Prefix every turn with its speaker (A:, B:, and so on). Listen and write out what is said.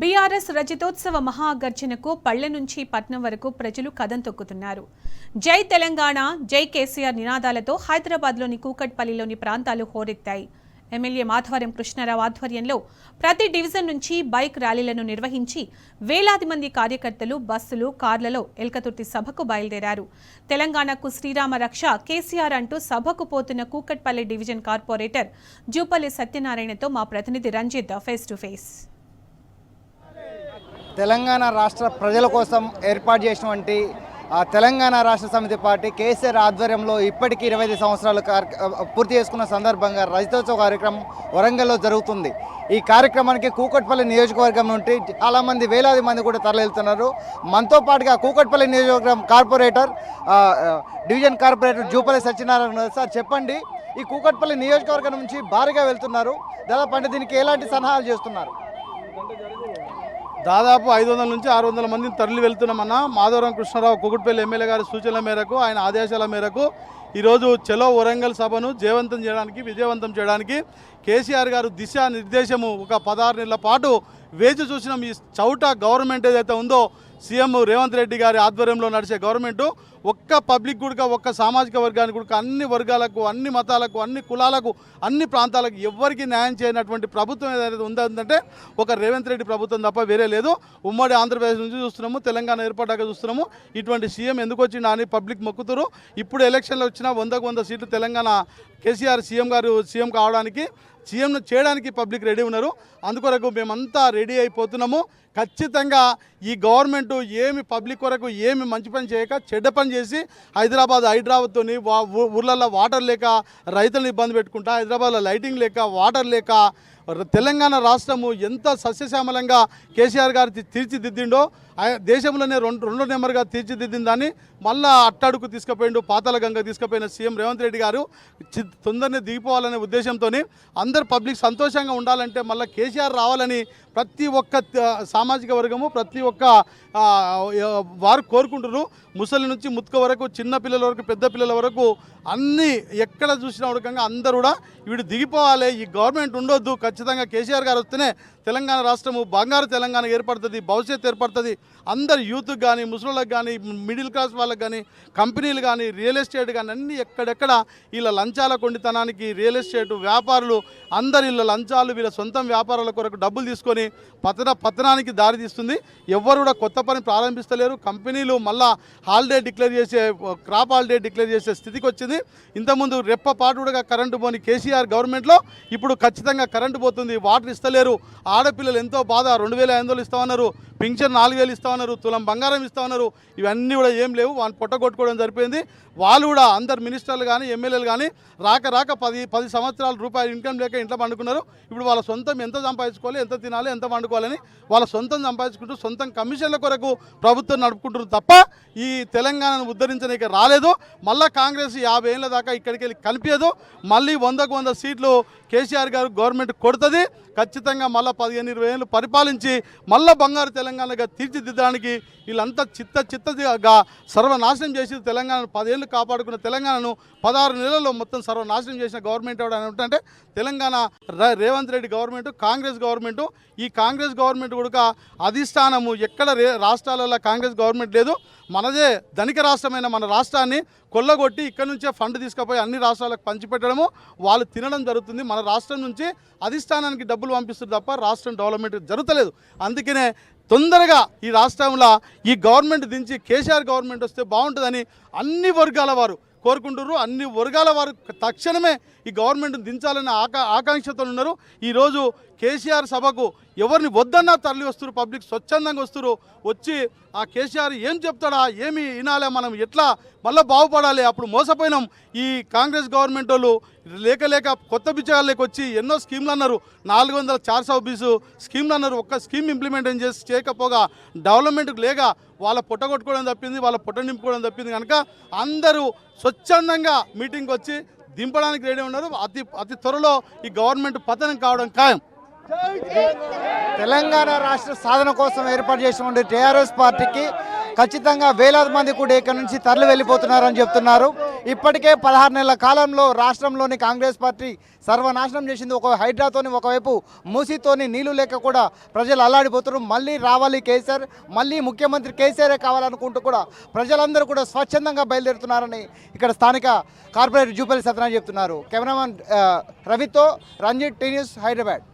A: BRS రజతోత్సవ మహాగర్జనకు పల్లె నుంచి పట్నం వరకు ప్రజలు కదం తొక్కుతున్నారు. జై తెలంగాణ, జై కేసీఆర్ నినాదాలతో హైదరాబాద్లోని కూకట్పల్లిలోని ప్రాంతాలు హోరెత్తాయి. ఎమ్మెల్యే మాధవరం కృష్ణారావు ఆధ్వర్యంలో ప్రతి డివిజన్ నుంచి బైక్ ర్యాలీలను నిర్వహించి వేలాది మంది కార్యకర్తలు బస్సులు, కార్లలో ఎల్కతుర్తి సభకు బయలుదేరారు. తెలంగాణకు శ్రీరామ రక్ష కేసీఆర్ అంటూ సభకు పోతున్న కూకట్పల్లి డివిజన్ కార్పొరేటర్ జూపల్లి సత్యనారాయణతో మా ప్రతినిధి Ranjith face to face.
B: Telangana రాష్ట్ర ప్రజల కోసం ఏర్పాటు చేసినటువంటి తెలంగాణ రాష్ట్ర సమితి పార్టీ కేసీఆర్ ఆధ్వర్యంలో ఇప్పటికీ 25 సంవత్సరాలు పూర్తి చేసుకున్న సందర్భంగా రజతోత్సవ కార్యక్రమం వరంగల్లో జరుగుతుంది. ఈ కార్యక్రమానికి కూకట్పల్లి నియోజకవర్గం నుండి చాలామంది వేలాది మంది కూడా తరలివెళ్తున్నారు. మనతో పాటుగా కూకట్పల్లి నియోజకవర్గం corporator division corporator Jupally Satyanarayana. Sir చెప్పండి, ఈ కూకట్పల్లి నియోజకవర్గం నుంచి భారీగా వెళ్తున్నారు, దాదాపు అంటే దీనికి ఎలాంటి సలహాలు చేస్తున్నారు?
C: దాదాపు 500 నుంచి 600 మందిని తరలి వెళ్తున్నామన్న. మాధవరం కృష్ణారావు కూకట్పల్లి ఎమ్మెల్యే గారి సూచనల మేరకు, ఆయన ఆదేశాల మేరకు ఈరోజు చలో వరంగల్ సభను విజయవంతం చేయడానికి కేసీఆర్ గారు దిశా నిర్దేశము ఒక 16 నెలల పాటు వేచి చూసిన ఈ చౌట గవర్నమెంట్ ఏదైతే ఉందో, సీఎం రేవంత్ రెడ్డి గారి ఆధ్వర్యంలో నడిచే గవర్నమెంటు ఒక్క పబ్లిక్ కూడా, ఒక్క సామాజిక వర్గానికి కూడా, అన్ని వర్గాలకు, అన్ని మతాలకు, అన్ని కులాలకు, అన్ని ప్రాంతాలకు ఎవరికి న్యాయం చేయనటువంటి ప్రభుత్వం ఏదైతే ఉందంటే ఒక రేవంత్ రెడ్డి ప్రభుత్వం తప్ప వేరే లేదు. ఉమ్మడి ఆంధ్రప్రదేశ్ నుంచి చూస్తున్నాము, తెలంగాణ ఏర్పడ్డాక చూస్తున్నాము. ఇటువంటి సీఎం ఎందుకు వచ్చిందా అని పబ్లిక్ మొక్కుతారు. ఇప్పుడు ఎలక్షన్లు వచ్చినా 100 సీట్లు తెలంగాణ కేసీఆర్ సీఎం కావడానికి, సీఎంను చేయడానికి పబ్లిక్ రెడీ ఉన్నారు. అందుకొరకు మేమంతా రెడీ అయిపోతున్నాము. ఖచ్చితంగా ఈ గవర్నమెంట్ ఏమి పబ్లిక్ వరకు ఏమి మంచి పని చేయక చెడ్డ పని చేసి హైదరాబాద్తో ఊర్లలో వాటర్ లేక రైతులను ఇబ్బంది పెట్టుకుంటా, హైదరాబాద్లో లైటింగ్ లేక, వాటర్ లేక, తెలంగాణ రాష్ట్రము ఎంత సస్యశ్యామలంగా కేసీఆర్ గారు తీర్చిదిద్దిండో, దేశంలోనే రెండో నెంబర్గా తీర్చిదిద్దిన దాన్ని మళ్ళా అట్టడుకు తీసుకుపోయిండు, పాతాల గంగ తీసుకుపోయిన సీఎం రేవంత్ రెడ్డి గారు తొందరనే దిగిపోవాలనే ఉద్దేశంతో అందరు పబ్లిక్ సంతోషంగా ఉండాలంటే మళ్ళీ కేసీఆర్ రావాలని ప్రతి ఒక్క సామాజిక వర్గము, ప్రతి ఒక్క వారు కోరుకుంటున్నారు. ముసలి నుంచి ముత్క వరకు, చిన్న పిల్లల వరకు, పెద్ద పిల్లల వరకు అన్నీ ఎక్కడ చూసినా ఉడకంగా అందరూ కూడా వీడు దిగిపోవాలి, ఈ గవర్నమెంట్ ఉండొద్దు, ఖచ్చితంగా కేసీఆర్ గారు వస్తేనే తెలంగాణ రాష్ట్రము బంగారు తెలంగాణ ఏర్పడుతుంది, భవిష్యత్తు ఏర్పడుతుంది. అందరు యూత్కి కానీ, ముసలిలకు కానీ, మిడిల్ క్లాస్ వాళ్ళకి కానీ, కంపెనీలు కానీ, రియల్ ఎస్టేట్ కానీ అన్నీ ఎక్కడెక్కడ వీళ్ళ లంచాల కొండితనానికి రియల్ ఎస్టేట్ వ్యాపారులు అందరు వీళ్ళ లంచాలు వీళ్ళ సొంతం వ్యాపారాల కొరకు డబ్బులు తీసుకొని పతనానికి దారి తీస్తుంది. ఎవరు కూడా కొత్త పని ప్రారంభిస్తలేరు. కంపెనీలు మళ్ళా క్రాప్ హాలిడే డిక్లేర్ చేసే స్థితికి వచ్చింది. ఇంతకుముందు రెప్పపాటుగా కరెంటు పోని కేసీఆర్ గవర్నమెంట్లో ఇప్పుడు ఖచ్చితంగా కరెంటు పోతుంది, వాటర్ ఇస్తలేరు. ఆడపిల్లలు ఎంతో బాధ, 2500 ఇస్తామన్నారు, పింఛన్ 4000 ఇస్తామన్నారు, తులం బంగారం ఇస్తామన్నారు. ఇవన్నీ కూడా ఏం లేవు, వాళ్ళు పొట్టగొట్టుకోవడం సరిపోయింది. వాళ్ళు కూడా అందరు మినిస్టర్లు కానీ, ఎమ్మెల్యేలు కానీ రాక 10 సంవత్సరాల రూపాయలు ఇన్కమ్ లేక ఇంట్లో పండుకున్నారు. ఇప్పుడు వాళ్ళ సొంతం ఎంత సంపాదించుకోవాలి, ఎంత తినాలి, ఎంత పండుకోవాలని వాళ్ళ సొంతం సంపాదించుకుంటూ సొంతం కమిషన్ల కొరకు ప్రభుత్వం నడుపుకుంటారు తప్ప ఈ తెలంగాణను ఉద్ధరించడానికి రాలేదు. మళ్ళీ కాంగ్రెస్ 50 ఏళ్ళ దాకా ఇక్కడికి వెళ్ళి కనిపించదు. మళ్ళీ 100 సీట్లు కేసీఆర్ గారు గవర్నమెంట్ కొడుతుంది. ఖచ్చితంగా మళ్ళీ 15-20 ఏళ్ళు పరిపాలించి మళ్ళీ బంగారు తెలంగాణగా తీర్చిదిద్దడానికి వీళ్ళంతా చిత్తగా సర్వనాశనం చేసి తెలంగాణను 10 ఏళ్ళు కాపాడుకున్న తెలంగాణను 16 నెలల్లో మొత్తం సర్వనాశనం చేసిన గవర్నమెంట్ ఎవడంటే తెలంగాణ రేవంత్ రెడ్డి గవర్నమెంట్, కాంగ్రెస్ గవర్నమెంట్. ఈ కాంగ్రెస్ గవర్నమెంట్ కూడా అధిష్టానము ఎక్కడ రాష్ట్రాలలో కాంగ్రెస్ గవర్నమెంట్ లేదు. మనదే ధనిక రాష్ట్రమైన మన రాష్ట్రాన్ని కొల్లగొట్టి ఇక్కడ నుంచే ఫండ్ తీసుకుపోయి అన్ని రాష్ట్రాలకు పంచిపెట్టడము, వాళ్ళు తినడం జరుగుతుంది. మన రాష్ట్రం నుంచి అధిష్టానానికి డబ్బులు పంపిస్తుంది తప్ప రాష్ట్రం డెవలప్మెంట్ జరుగుతలేదు. అందుకనే తొందరగా ఈ రాష్ట్రంలో ఈ గవర్నమెంట్ దించి కేసీఆర్ గవర్నమెంట్ వస్తే బాగుంటుందని అన్ని వర్గాల వారు కోరుకుంటున్నారు. అన్ని వర్గాల వారు తక్షణమే ఈ గవర్నమెంట్ దించాలనే ఆకాంక్షతో ఉన్నారు. ఈరోజు కేసీఆర్ సభకు ఎవరిని వద్దన్నా తరలి వస్తారు, పబ్లిక్ స్వచ్ఛందంగా వస్తారు. వచ్చి ఆ కేసీఆర్ ఏం చెప్తాడా, ఏమి వినాలి, మనం ఎట్లా మళ్ళీ బాగుపడాలి. అప్పుడు మోసపోయినాం. ఈ కాంగ్రెస్ గవర్నమెంట్ వాళ్ళు లేక కొత్త బిచ్చగాళ్ళకి వచ్చి ఎన్నో స్కీమ్లు అన్నారు, 400 స్కీమ్లు అన్నారు. ఒక్క స్కీమ్ ఇంప్లిమెంట్ చేయకపోగా డెవలప్మెంట్కి లేక వాళ్ళ పొట్ట కొట్టుకోవడం తప్పింది, వాళ్ళ పొట్ట నింపుకోవడం తప్పింది. కనుక అందరూ స్వచ్ఛందంగా మీటింగ్కి వచ్చి దింపడానికి రెడీ ఉన్నారు. అతి త్వరలో ఈ గవర్నమెంట్ పతనం కావడం ఖాయం.
B: తెలంగాణ రాష్ట్ర సాధన కోసం ఏర్పాటు చేసినటువంటి టీఆర్ఎస్ పార్టీకి ఖచ్చితంగా వేలాది మంది కూడా ఇక్కడ నుంచి తరలి వెళ్ళిపోతున్నారని చెప్తున్నారు. ఇప్పటికే 16 నెలల కాలంలో రాష్ట్రంలోని కాంగ్రెస్ పార్టీ సర్వనాశనం చేసింది. ఒక హైడ్రాతోని, ఒకవైపు మూసీతోని నీళ్లు లేక కూడా ప్రజలు అల్లాడిపోతున్నారు. మళ్ళీ రావాలి కేసీఆర్, మళ్ళీ ముఖ్యమంత్రి కేసీఆరే కావాలనుకుంటూ కూడా ప్రజలందరూ కూడా స్వచ్ఛందంగా బయలుదేరుతున్నారని ఇక్కడ స్థానిక కార్పొరేటర్ జూపల్లి సత్యనారాయణ చెప్తున్నారు. కెమెరామెన్ రవితో రంజిత్, టీ న్యూస్, హైదరాబాద్.